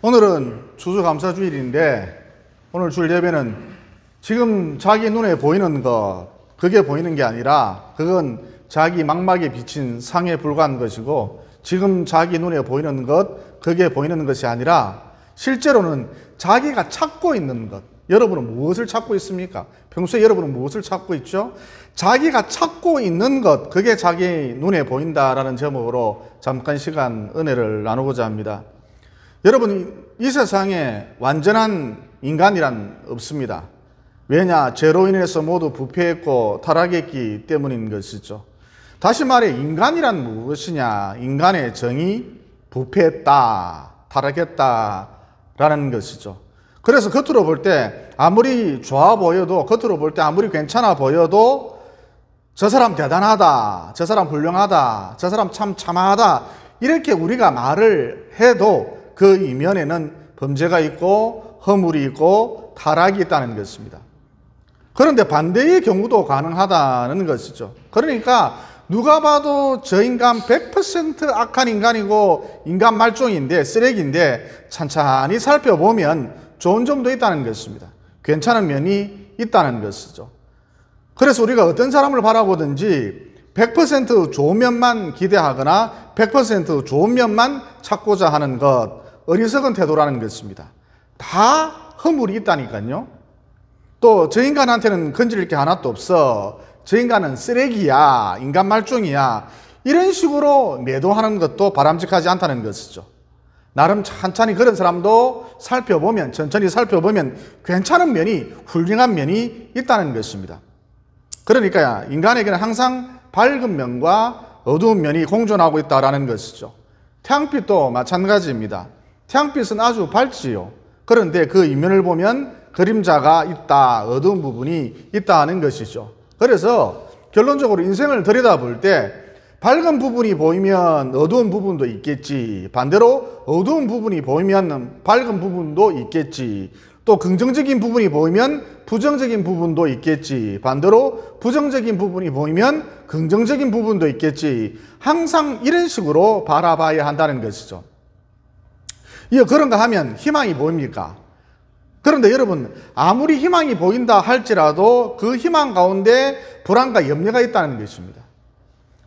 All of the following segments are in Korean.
오늘은 추수감사주일인데 오늘 줄 예배는 지금 자기 눈에 보이는 것, 그게 보이는 게 아니라 그건 자기 망막에 비친 상에 불과한 것이고, 지금 자기 눈에 보이는 것, 그게 보이는 것이 아니라 실제로는 자기가 찾고 있는 것. 여러분은 무엇을 찾고 있습니까? 평소에 여러분은 무엇을 찾고 있죠? 자기가 찾고 있는 것, 그게 자기 눈에 보인다라는 제목으로 잠깐 시간 은혜를 나누고자 합니다. 여러분, 이 세상에 완전한 인간이란 없습니다. 왜냐? 죄로 인해서 모두 부패했고 타락했기 때문인 것이죠. 다시 말해, 인간이란 무엇이냐? 인간의 정의, 부패했다, 타락했다라는 것이죠. 그래서 겉으로 볼 때 아무리 좋아 보여도, 겉으로 볼 때 아무리 괜찮아 보여도 저 사람 대단하다, 저 사람 훌륭하다, 저 사람 참 참하다, 이렇게 우리가 말을 해도 그 이면에는 범죄가 있고 허물이 있고 타락이 있다는 것입니다. 그런데 반대의 경우도 가능하다는 것이죠. 그러니까 누가 봐도 저 인간 100% 악한 인간이고 인간 말종인데, 쓰레기인데 찬찬히 살펴보면 좋은 점도 있다는 것입니다. 괜찮은 면이 있다는 것이죠. 그래서 우리가 어떤 사람을 바라보든지 100% 좋은 면만 기대하거나 100% 좋은 면만 찾고자 하는 것, 어리석은 태도라는 것입니다. 다 허물이 있다니까요. 또 저 인간한테는 건질 게 하나도 없어, 저 인간은 쓰레기야, 인간 말종이야, 이런 식으로 매도하는 것도 바람직하지 않다는 것이죠. 나름 천천히 그런 사람도 살펴보면, 천천히 살펴보면 괜찮은 면이, 훌륭한 면이 있다는 것입니다. 그러니까 인간에게는 항상 밝은 면과 어두운 면이 공존하고 있다는 것이죠. 태양빛도 마찬가지입니다. 태양빛은 아주 밝지요. 그런데 그 이면을 보면 그림자가 있다, 어두운 부분이 있다는 것이죠. 그래서 결론적으로 인생을 들여다볼 때 밝은 부분이 보이면 어두운 부분도 있겠지, 반대로 어두운 부분이 보이면 밝은 부분도 있겠지, 또 긍정적인 부분이 보이면 부정적인 부분도 있겠지, 반대로 부정적인 부분이 보이면 긍정적인 부분도 있겠지, 항상 이런 식으로 바라봐야 한다는 것이죠. 그런가 하면 희망이 보입니까? 그런데 여러분, 아무리 희망이 보인다 할지라도 그 희망 가운데 불안과 염려가 있다는 것입니다.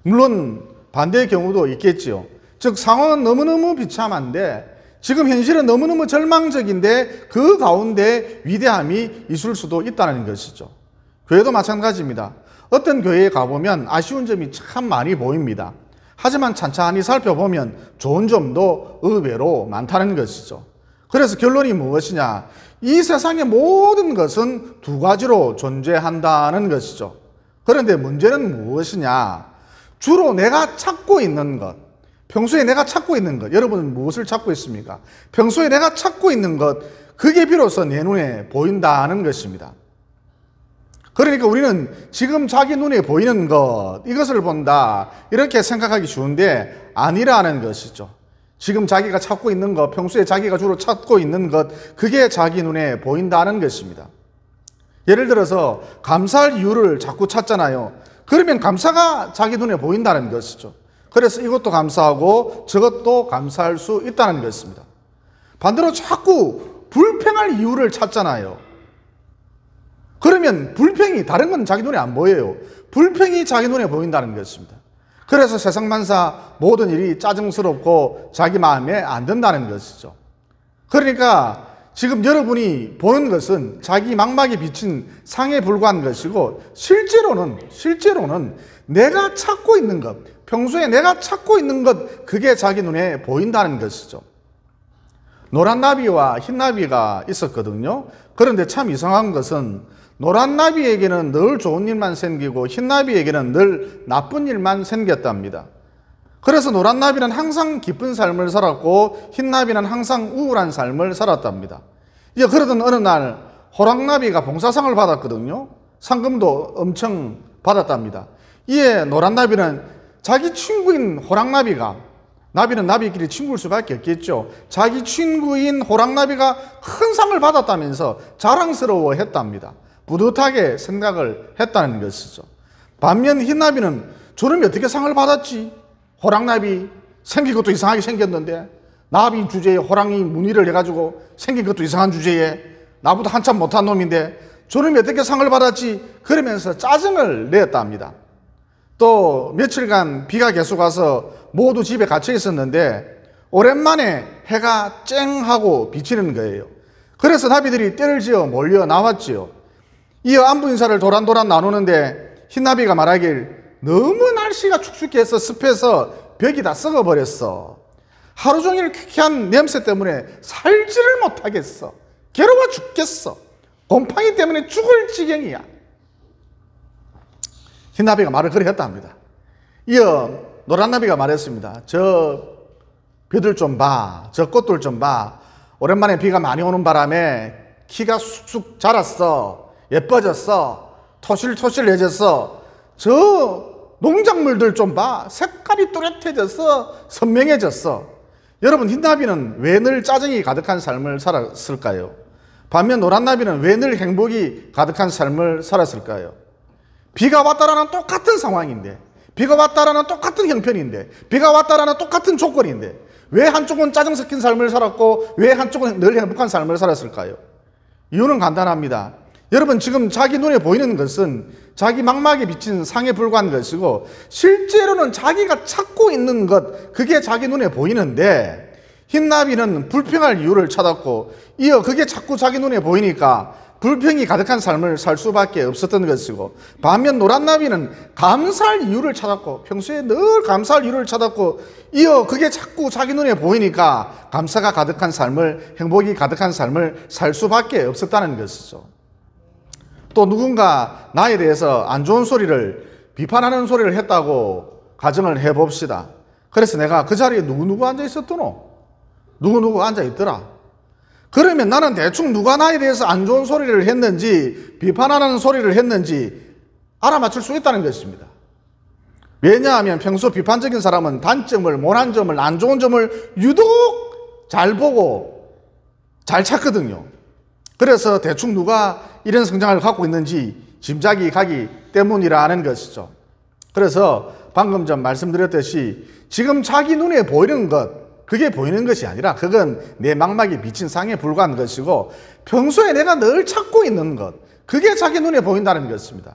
물론 반대의 경우도 있겠지요. 즉, 상황은 너무너무 비참한데, 지금 현실은 너무너무 절망적인데 그 가운데 위대함이 있을 수도 있다는 것이죠. 교회도 마찬가지입니다. 어떤 교회에 가보면 아쉬운 점이 참 많이 보입니다. 하지만 찬찬히 살펴보면 좋은 점도 의외로 많다는 것이죠. 그래서 결론이 무엇이냐? 이 세상의 모든 것은 두 가지로 존재한다는 것이죠. 그런데 문제는 무엇이냐? 주로 내가 찾고 있는 것, 평소에 내가 찾고 있는 것, 여러분은 무엇을 찾고 있습니까? 평소에 내가 찾고 있는 것, 그게 비로소 내 눈에 보인다는 것입니다. 그러니까 우리는 지금 자기 눈에 보이는 것, 이것을 본다, 이렇게 생각하기 쉬운데 아니라는 것이죠. 지금 자기가 찾고 있는 것, 평소에 자기가 주로 찾고 있는 것, 그게 자기 눈에 보인다는 것입니다. 예를 들어서 감사할 이유를 자꾸 찾잖아요. 그러면 감사가 자기 눈에 보인다는 것이죠. 그래서 이것도 감사하고 저것도 감사할 수 있다는 것입니다. 반대로 자꾸 불평할 이유를 찾잖아요. 그러면 불평이, 다른 건 자기 눈에 안 보여요. 불평이 자기 눈에 보인다는 것입니다. 그래서 세상만사 모든 일이 짜증스럽고 자기 마음에 안 든다는 것이죠. 그러니까 지금 여러분이 보는 것은 자기 망막에 비친 상에 불과한 것이고, 실제로는 내가 찾고 있는 것, 평소에 내가 찾고 있는 것, 그게 자기 눈에 보인다는 것이죠. 노란 나비와 흰 나비가 있었거든요. 그런데 참 이상한 것은 노란 나비에게는 늘 좋은 일만 생기고 흰 나비에게는 늘 나쁜 일만 생겼답니다. 그래서 노란 나비는 항상 기쁜 삶을 살았고 흰 나비는 항상 우울한 삶을 살았답니다. 그러던 어느 날 호랑나비가 봉사상을 받았거든요. 상금도 엄청 받았답니다. 이에 노란 나비는 자기 친구인 호랑나비가, 나비는 나비끼리 친구일 수밖에 없겠죠. 자기 친구인 호랑나비가 큰 상을 받았다면서 자랑스러워 했답니다. 뿌듯하게 생각을 했다는 것이죠. 반면 흰나비는 저놈이 어떻게 상을 받았지? 호랑나비 생긴 것도 이상하게 생겼는데 나비 주제에 호랑이 무늬를 해가지고 생긴 것도 이상한 주제에 나보다 한참 못한 놈인데 저놈이 어떻게 상을 받았지? 그러면서 짜증을 냈다 합니다. 또 며칠간 비가 계속 와서 모두 집에 갇혀 있었는데 오랜만에 해가 쨍하고 비치는 거예요. 그래서 나비들이 떼를 지어 몰려 나왔지요. 이어 안부 인사를 도란도란 나누는데 흰나비가 말하길 너무 날씨가 축축해서 습해서 벽이 다 썩어버렸어. 하루 종일 퀴퀴한 냄새 때문에 살지를 못하겠어. 괴로워 죽겠어. 곰팡이 때문에 죽을 지경이야. 흰나비가 말을 그렇게 했다 합니다. 이어 노란나비가 말했습니다. 저 벼들 좀 봐. 저 꽃들 좀 봐. 오랜만에 비가 많이 오는 바람에 키가 쑥쑥 자랐어. 예뻐졌어. 토실토실해졌어. 저 농작물들 좀 봐. 색깔이 뚜렷해졌어. 선명해졌어. 여러분, 흰나비는 왜 늘 짜증이 가득한 삶을 살았을까요? 반면 노란나비는 왜 늘 행복이 가득한 삶을 살았을까요? 비가 왔다라는 똑같은 상황인데, 비가 왔다라는 똑같은 형편인데, 비가 왔다라는 똑같은 조건인데 왜 한쪽은 짜증 섞인 삶을 살았고 왜 한쪽은 늘 행복한 삶을 살았을까요? 이유는 간단합니다. 여러분, 지금 자기 눈에 보이는 것은 자기 망막에 비친 상에 불과한 것이고 실제로는 자기가 찾고 있는 것, 그게 자기 눈에 보이는데 흰나비는 불평할 이유를 찾았고 이어 그게 자꾸 자기 눈에 보이니까 불평이 가득한 삶을 살 수밖에 없었던 것이고, 반면 노란나비는 감사할 이유를 찾았고 평소에 늘 감사할 이유를 찾았고 이어 그게 자꾸 자기 눈에 보이니까 감사가 가득한 삶을, 행복이 가득한 삶을 살 수밖에 없었다는 것이죠. 또 누군가 나에 대해서 안 좋은 소리를, 비판하는 소리를 했다고 가정을 해봅시다. 그래서 내가 그 자리에 누구누구 앉아 있었더노? 누구누구 앉아 있더라. 그러면 나는 대충 누가 나에 대해서 안 좋은 소리를 했는지 비판하는 소리를 했는지 알아맞힐 수 있다는 것입니다. 왜냐하면 평소 비판적인 사람은 단점을, 못한 점을, 안 좋은 점을 유독 잘 보고 잘 찾거든요. 그래서 대충 누가 이런 성장을 갖고 있는지 짐작이 가기 때문이라는 것이죠. 그래서 방금 전 말씀드렸듯이 지금 자기 눈에 보이는 것, 그게 보이는 것이 아니라 그건 내 망막에 비친 상에 불과한 것이고 평소에 내가 늘 찾고 있는 것, 그게 자기 눈에 보인다는 것입니다.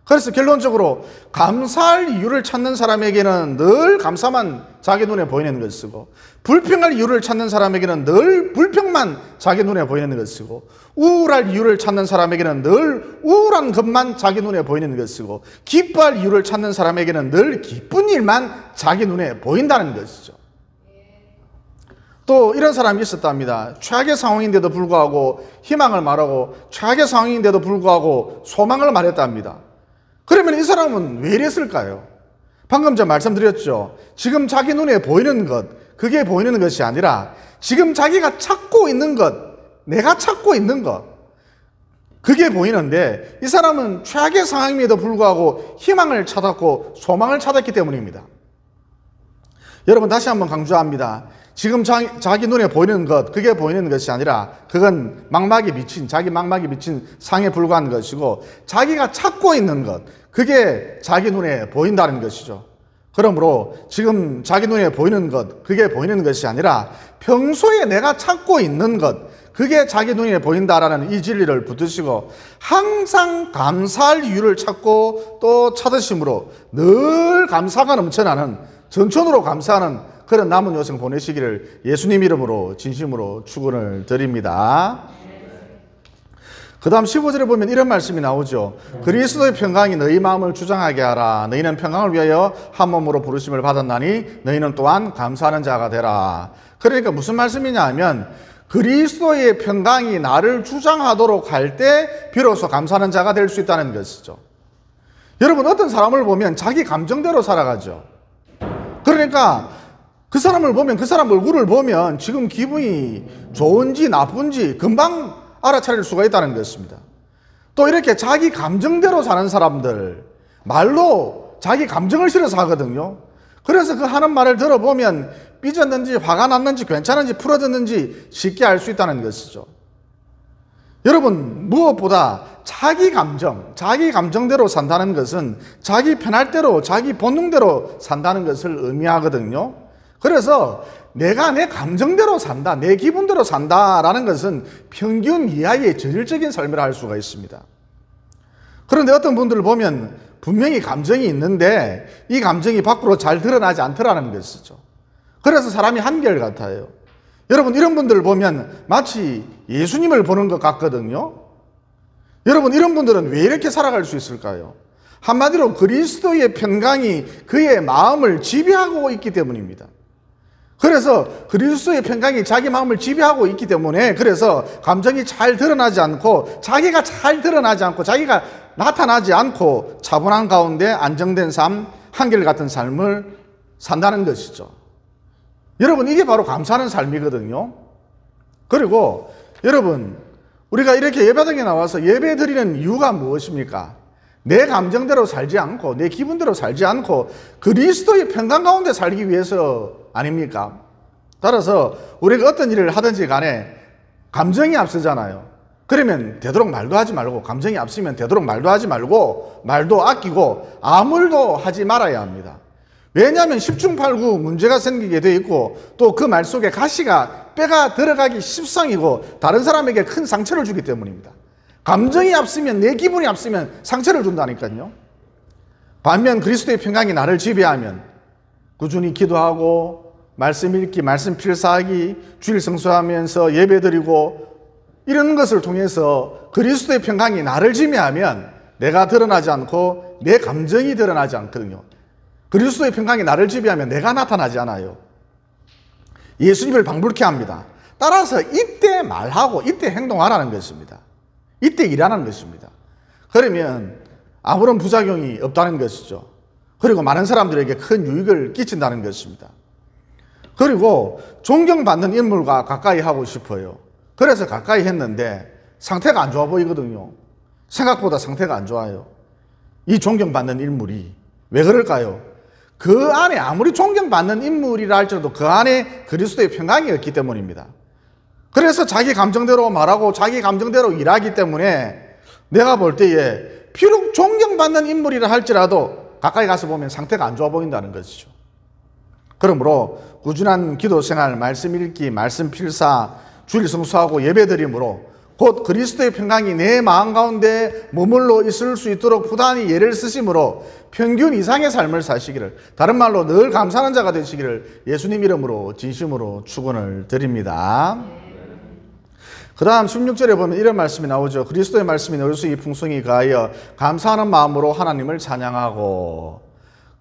그래서 결론적으로 감사할 이유를 찾는 사람에게는 늘 감사만 자기 눈에 보이는 것이고 불평할 이유를 찾는 사람에게는 늘 불평만 자기 눈에 보이는 것이고 우울할 이유를 찾는 사람에게는 늘 우울한 것만 자기 눈에 보이는 것이고 기뻐할 이유를 찾는 사람에게는 늘 기쁜 일만 자기 눈에 보인다는 것이죠. 또 이런 사람이 있었답니다. 최악의 상황인데도 불구하고 희망을 말하고 최악의 상황인데도 불구하고 소망을 말했답니다. 그러면 이 사람은 왜 이랬을까요? 방금 제가 말씀드렸죠. 지금 자기 눈에 보이는 것, 그게 보이는 것이 아니라 지금 자기가 찾고 있는 것, 내가 찾고 있는 것, 그게 보이는데 이 사람은 최악의 상황임에도 불구하고 희망을 찾았고 소망을 찾았기 때문입니다. 여러분, 다시 한번 강조합니다. 지금 자기 눈에 보이는 것, 그게 보이는 것이 아니라 그건 망막에 비친, 자기 망막에 비친 상에 불과한 것이고 자기가 찾고 있는 것, 그게 자기 눈에 보인다는 것이죠. 그러므로 지금 자기 눈에 보이는 것, 그게 보이는 것이 아니라 평소에 내가 찾고 있는 것, 그게 자기 눈에 보인다라는 이 진리를 붙드시고 항상 감사할 이유를 찾고 또 찾으심으로 늘 감사가 넘쳐나는, 전천후로 감사하는 그런 남은 여생 보내시기를 예수님 이름으로 진심으로 축원을 드립니다. 그 다음 15절에 보면 이런 말씀이 나오죠. 그리스도의 평강이 너희 마음을 주장하게 하라. 너희는 평강을 위하여 한 몸으로 부르심을 받았나니 너희는 또한 감사하는 자가 되라. 그러니까 무슨 말씀이냐 하면 그리스도의 평강이 나를 주장하도록 할 때 비로소 감사하는 자가 될 수 있다는 것이죠. 여러분, 어떤 사람을 보면 자기 감정대로 살아가죠. 그러니까 그 사람을 보면, 그 사람 얼굴을 보면 지금 기분이 좋은지 나쁜지 금방 알아차릴 수가 있다는 것입니다. 또 이렇게 자기 감정대로 사는 사람들, 말로 자기 감정을 실어서 하거든요. 그래서 그 하는 말을 들어보면 삐졌는지 화가 났는지 괜찮은지 풀어졌는지 쉽게 알 수 있다는 것이죠. 여러분, 무엇보다 자기 감정대로 산다는 것은 자기 편할 대로, 자기 본능대로 산다는 것을 의미하거든요. 그래서 내가 내 감정대로 산다, 내 기분대로 산다라는 것은 평균 이하의 저질적인 삶이라 할 수가 있습니다. 그런데 어떤 분들을 보면 분명히 감정이 있는데 이 감정이 밖으로 잘 드러나지 않더라는 것이죠. 그래서 사람이 한결같아요. 여러분, 이런 분들을 보면 마치 예수님을 보는 것 같거든요. 여러분, 이런 분들은 왜 이렇게 살아갈 수 있을까요? 한마디로 그리스도의 평강이 그의 마음을 지배하고 있기 때문입니다. 그래서 그리스도의 평강이 자기 마음을 지배하고 있기 때문에 그래서 감정이 잘 드러나지 않고 자기가 잘 드러나지 않고 자기가 나타나지 않고 차분한 가운데 안정된 삶, 한결같은 삶을 산다는 것이죠. 여러분, 이게 바로 감사하는 삶이거든요. 그리고 여러분, 우리가 이렇게 예배당에 나와서 예배 드리는 이유가 무엇입니까? 내 감정대로 살지 않고 내 기분대로 살지 않고 그리스도의 평강 가운데 살기 위해서 아닙니까? 따라서 우리가 어떤 일을 하든지 간에 감정이 앞서잖아요. 그러면 되도록 말도 하지 말고, 감정이 앞서면 되도록 말도 하지 말고 말도 아끼고 아무 일도 하지 말아야 합니다. 왜냐하면 10중8구 문제가 생기게 돼 있고 또 그 말 속에 뼈가 들어가기 십상이고 다른 사람에게 큰 상처를 주기 때문입니다. 감정이 앞서면, 내 기분이 앞서면 상처를 준다니까요. 반면 그리스도의 평강이 나를 지배하면 꾸준히 기도하고 말씀 읽기, 말씀 필사하기, 주일 성수하면서 예배드리고 이런 것을 통해서 그리스도의 평강이 나를 지배하면 내가 드러나지 않고 내 감정이 드러나지 않거든요. 그리스도의 평강이 나를 지배하면 내가 나타나지 않아요. 예수님을 방불케 합니다. 따라서 이때 말하고 이때 행동하라는 것입니다. 이때 일하는 것입니다. 그러면 아무런 부작용이 없다는 것이죠. 그리고 많은 사람들에게 큰 유익을 끼친다는 것입니다. 그리고 존경받는 인물과 가까이 하고 싶어요. 그래서 가까이 했는데 상태가 안 좋아 보이거든요. 생각보다 상태가 안 좋아요. 이 존경받는 인물이 왜 그럴까요? 그 안에 아무리 존경받는 인물이라 할지라도 그 안에 그리스도의 평강이 없기 때문입니다. 그래서 자기 감정대로 말하고 자기 감정대로 일하기 때문에 내가 볼 때에 비록 존경받는 인물이라 할지라도 가까이 가서 보면 상태가 안 좋아 보인다는 것이죠. 그러므로 꾸준한 기도 생활, 말씀 읽기, 말씀 필사, 주일 성수하고 예배드림으로 곧 그리스도의 평강이 내 마음 가운데 머물러 있을 수 있도록 부단히 예를 쓰심으로 평균 이상의 삶을 사시기를, 다른 말로 늘 감사하는 자가 되시기를 예수님 이름으로 진심으로 축원을 드립니다. 그 다음 16절에 보면 이런 말씀이 나오죠. 그리스도의 말씀이 너희 풍성히 가하여 감사하는 마음으로 하나님을 찬양하고.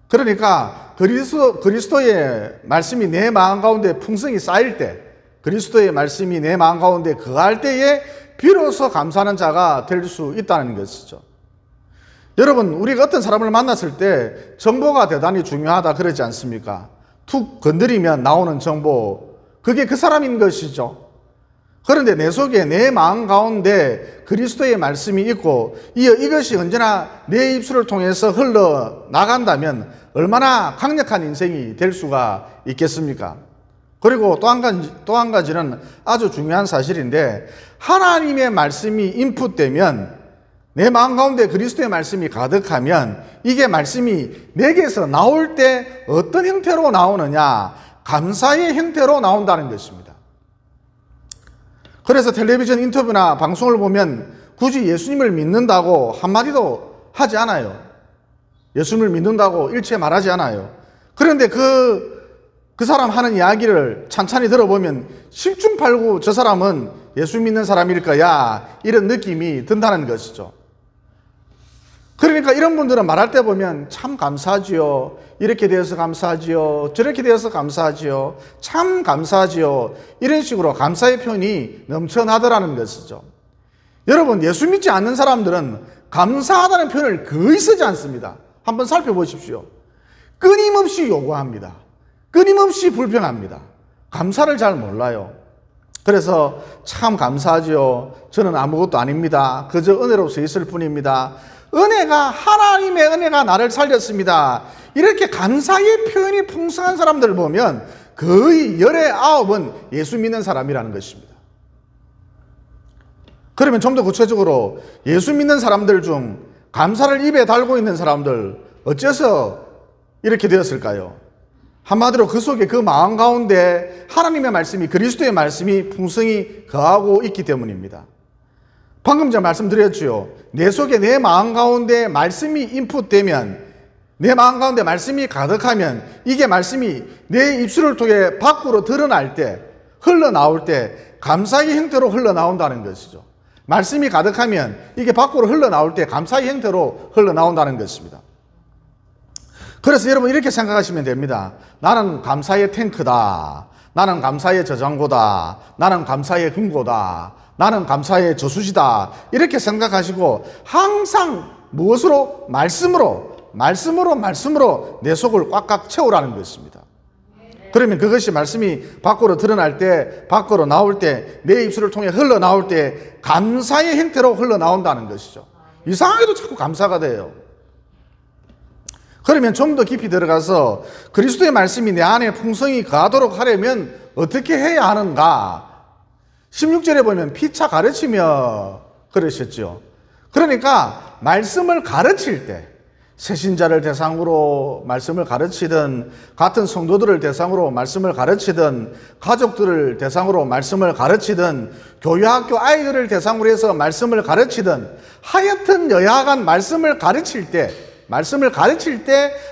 그러니까 그리스도의 말씀이 내 마음 가운데 풍성히 쌓일 때, 그리스도의 말씀이 내 마음 가운데 거할 때에 비로소 감사하는 자가 될 수 있다는 것이죠. 여러분, 우리가 어떤 사람을 만났을 때 정보가 대단히 중요하다 그러지 않습니까? 툭 건드리면 나오는 정보, 그게 그 사람인 것이죠. 그런데 내 속에, 내 마음 가운데 그리스도의 말씀이 있고 이것이 언제나 내 입술을 통해서 흘러나간다면 얼마나 강력한 인생이 될 수가 있겠습니까? 그리고 또 한 가지는 아주 중요한 사실인데, 하나님의 말씀이 인풋되면, 내 마음 가운데 그리스도의 말씀이 가득하면 이게 말씀이 내게서 나올 때 어떤 형태로 나오느냐? 감사의 형태로 나온다는 것입니다. 그래서 텔레비전 인터뷰나 방송을 보면 굳이 예수님을 믿는다고 한마디도 하지 않아요. 예수님을 믿는다고 일체 말하지 않아요. 그런데 그 사람 하는 이야기를 찬찬히 들어보면 10중8구 저 사람은 예수 믿는 사람일 거야, 이런 느낌이 든다는 것이죠. 그러니까 이런 분들은 말할 때 보면 참 감사하지요, 이렇게 되어서 감사하지요, 저렇게 되어서 감사하지요, 참 감사하지요, 이런 식으로 감사의 표현이 넘쳐나더라는 것이죠. 여러분, 예수 믿지 않는 사람들은 감사하다는 표현을 거의 쓰지 않습니다. 한번 살펴보십시오. 끊임없이 요구합니다. 끊임없이 불평합니다. 감사를 잘 몰라요. 그래서 참 감사하지요, 저는 아무것도 아닙니다, 그저 은혜로 서 있을 뿐입니다, 하나님의 은혜가 나를 살렸습니다, 이렇게 감사의 표현이 풍성한 사람들을 보면 거의 19은 예수 믿는 사람이라는 것입니다. 그러면 좀 더 구체적으로 예수 믿는 사람들 중 감사를 입에 달고 있는 사람들 어째서 이렇게 되었을까요? 한마디로 그 속에 그 마음 가운데 하나님의 말씀이, 그리스도의 말씀이 풍성히 거하고 있기 때문입니다. 방금 제가 말씀드렸죠. 내 속에, 내 마음 가운데 말씀이 인풋되면, 내 마음 가운데 말씀이 가득하면, 이게 말씀이 내 입술을 통해 밖으로 드러날 때, 흘러나올 때 감사의 형태로 흘러나온다는 것이죠. 말씀이 가득하면 이게 밖으로 흘러나올 때 감사의 형태로 흘러나온다는 것입니다. 그래서 여러분 이렇게 생각하시면 됩니다. 나는 감사의 탱크다. 나는 감사의 저장고다. 나는 감사의 금고다. 나는 감사의 저수지다. 이렇게 생각하시고 항상 무엇으로? 말씀으로 내 속을 꽉꽉 채우라는 것입니다. 그러면 그것이 말씀이 밖으로 드러날 때, 밖으로 나올 때, 내 입술을 통해 흘러나올 때 감사의 형태로 흘러나온다는 것이죠. 이상하게도 자꾸 감사가 돼요. 그러면 좀 더 깊이 들어가서 그리스도의 말씀이 내 안에 풍성히 거하도록 하려면 어떻게 해야 하는가? 16절에 보면 피차 가르치며 그러셨죠. 그러니까 말씀을 가르칠 때, 새신자를 대상으로 말씀을 가르치든, 같은 성도들을 대상으로 말씀을 가르치든, 가족들을 대상으로 말씀을 가르치든, 교회학교 아이들을 대상으로 해서 말씀을 가르치든, 하여튼 여하간 말씀을 가르칠 때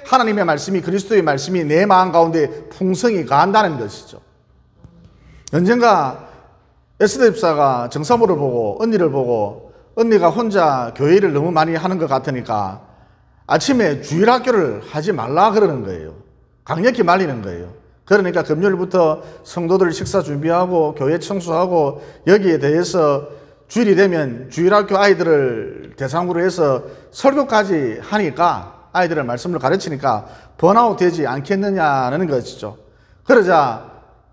하나님의 말씀이, 그리스도의 말씀이 내 마음 가운데 풍성히 거한다는 것이죠. 언젠가 에스더 집사가 정사모를 보고, 언니를 보고, 언니가 혼자 교회를 너무 많이 하는 것 같으니까 아침에 주일학교를 하지 말라 그러는 거예요. 강력히 말리는 거예요. 그러니까 금요일부터 성도들 식사 준비하고 교회 청소하고 여기에 대해서 주일이 되면 주일학교 아이들을 대상으로 해서 설교까지 하니까, 아이들을 말씀을 가르치니까 번아웃 되지 않겠느냐는 것이죠. 그러자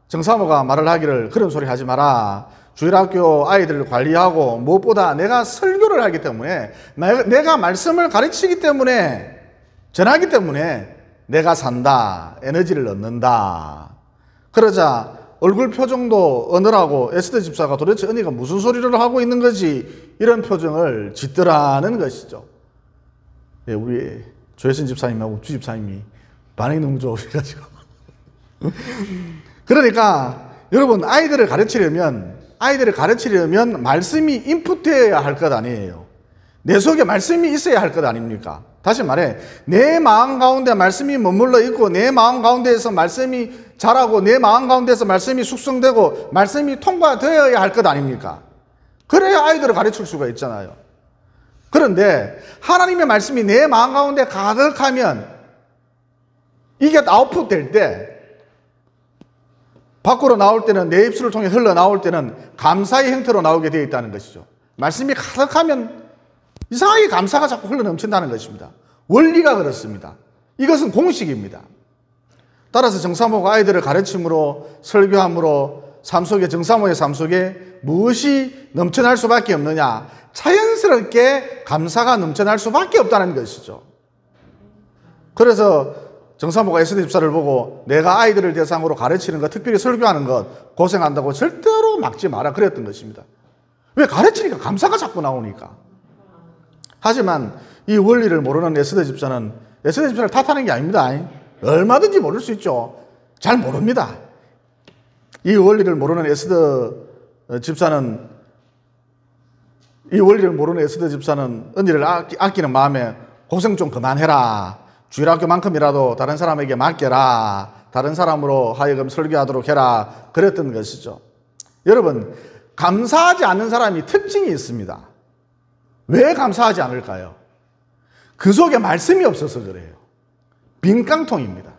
정사모가 말을 하기를, 그런 소리 하지 마라. 주일학교 아이들을 관리하고 무엇보다 내가 설교를 하기 때문에, 내가 말씀을 가르치기 때문에, 전하기 때문에 내가 산다. 에너지를 얻는다. 그러자 얼굴 표정도 어느라고 에스더 집사가 도대체 언니가 무슨 소리를 하고 있는 거지, 이런 표정을 짓더라는 것이죠. 네, 우리 조혜선 집사님하고 주 집사님이 반응이 너무 좋으셔가지고. 그러니까 여러분, 아이들을 가르치려면 말씀이 인풋되어야 할 것 아니에요. 내 속에 말씀이 있어야 할 것 아닙니까? 다시 말해, 내 마음 가운데 말씀이 머물러 있고, 내 마음 가운데에서 말씀이 자라고, 내 마음 가운데서 말씀이 숙성되고, 말씀이 통과되어야 할 것 아닙니까? 그래야 아이들을 가르칠 수가 있잖아요. 그런데 하나님의 말씀이 내 마음 가운데 가득하면, 이게 아웃풋 될 때, 밖으로 나올 때는, 내 입술을 통해 흘러나올 때는 감사의 형태로 나오게 되어 있다는 것이죠. 말씀이 가득하면 이상하게 감사가 자꾸 흘러넘친다는 것입니다. 원리가 그렇습니다. 이것은 공식입니다. 따라서 정사모가 아이들을 가르침으로, 설교함으로 삶 속에, 정사모의 삶 속에 무엇이 넘쳐날 수밖에 없느냐? 자연스럽게 감사가 넘쳐날 수밖에 없다는 것이죠. 그래서 정사모가 에스더 집사를 보고 내가 아이들을 대상으로 가르치는 것, 특별히 설교하는 것 고생한다고 절대로 막지 마라 그랬던 것입니다. 왜? 가르치니까 감사가 자꾸 나오니까. 하지만 이 원리를 모르는 에스더 집사는, 에스더 집사를 탓하는 게 아닙니다. 얼마든지 모를 수 있죠. 잘 모릅니다. 이 원리를 모르는 에스더 집사는 언니를 아끼는 마음에 고생 좀 그만해라. 주일학교만큼이라도 다른 사람에게 맡겨라. 다른 사람으로 하여금 설교하도록 해라. 그랬던 것이죠. 여러분, 감사하지 않는 사람이 특징이 있습니다. 왜 감사하지 않을까요? 그 속에 말씀이 없어서 그래요. 빈 깡통입니다.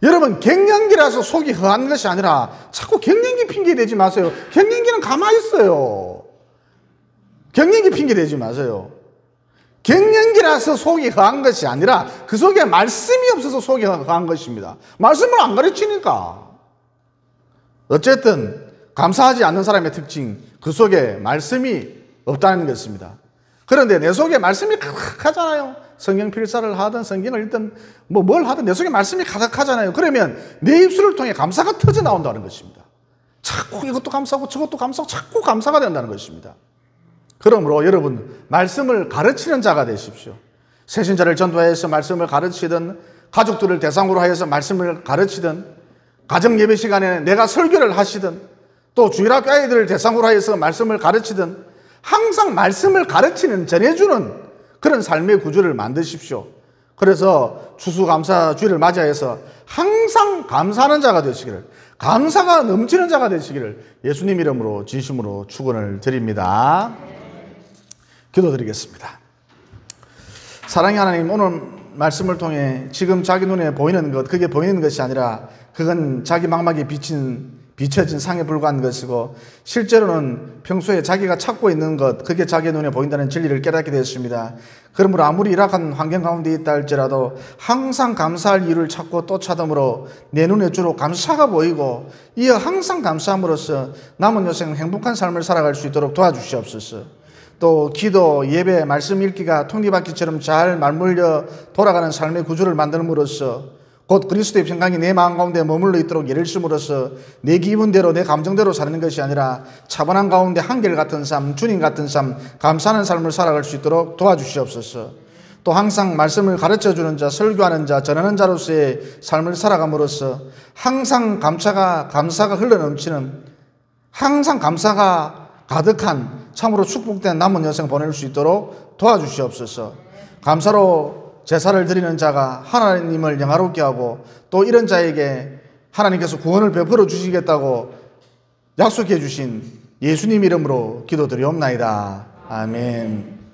여러분, 갱년기라서 속이 허한 것이 아니라 자꾸 갱년기 핑계 대지 마세요. 갱년기는 가만히 있어요. 갱년기 핑계 대지 마세요. 갱년기라서 속이 허한 것이 아니라 그 속에 말씀이 없어서 속이 허한 것입니다. 말씀을 안 가르치니까. 어쨌든 감사하지 않는 사람의 특징, 그 속에 말씀이 없다는 것입니다. 그런데 내 속에 말씀이 가득하잖아요. 성경 필사를 하든 성경을 읽든 뭘 하든 내 속에 말씀이 가득하잖아요. 그러면 내 입술을 통해 감사가 터져 나온다는 것입니다. 자꾸 이것도 감사하고 저것도 감사하고 자꾸 감사가 된다는 것입니다. 그러므로 여러분, 말씀을 가르치는 자가 되십시오. 새신자를 전도해서 말씀을 가르치든 가족들을 대상으로 하여서 말씀을 가르치든, 가정 예배 시간에 내가 설교를 하시든, 또 주일학교 아이들을 대상으로 하여서 말씀을 가르치든, 항상 말씀을 가르치는, 전해주는 그런 삶의 구조를 만드십시오. 그래서 추수감사주일을 맞이해서 항상 감사하는 자가 되시기를, 감사가 넘치는 자가 되시기를 예수님 이름으로 진심으로 축원을 드립니다. 기도드리겠습니다. 사랑의 하나님, 오늘 말씀을 통해 지금 자기 눈에 보이는 것, 그게 보이는 것이 아니라 그건 자기 망막에 비춰진 상에 불과한 것이고, 실제로는 평소에 자기가 찾고 있는 것, 그게 자기 눈에 보인다는 진리를 깨닫게 되었습니다. 그러므로 아무리 열악한 환경 가운데 있다 할지라도 항상 감사할 이유를 찾고 또 찾음으로 내 눈에 주로 감사가 보이고, 이어 항상 감사함으로써 남은 여생 행복한 삶을 살아갈 수 있도록 도와주시옵소서. 또 기도, 예배, 말씀 읽기가 톱니바퀴처럼 잘 맞물려 돌아가는 삶의 구조를 만들므로써 곧 그리스도의 평강이 내 마음 가운데 머물러 있도록 예를 심으로써 내 기분대로 내 감정대로 사는 것이 아니라 차분한 가운데 한결같은 삶, 주님 같은 삶, 감사하는 삶을 살아갈 수 있도록 도와주시옵소서. 또 항상 말씀을 가르쳐주는 자, 설교하는 자, 전하는 자로서의 삶을 살아감으로써 항상 감사가 흘러넘치는, 항상 감사가 가득한 참으로 축복된 남은 여생 보낼 수 있도록 도와주시옵소서. 감사로 제사를 드리는 자가 하나님을 영화롭게 하고, 또 이런 자에게 하나님께서 구원을 베풀어 주시겠다고 약속해 주신 예수님 이름으로 기도드리옵나이다. 아멘.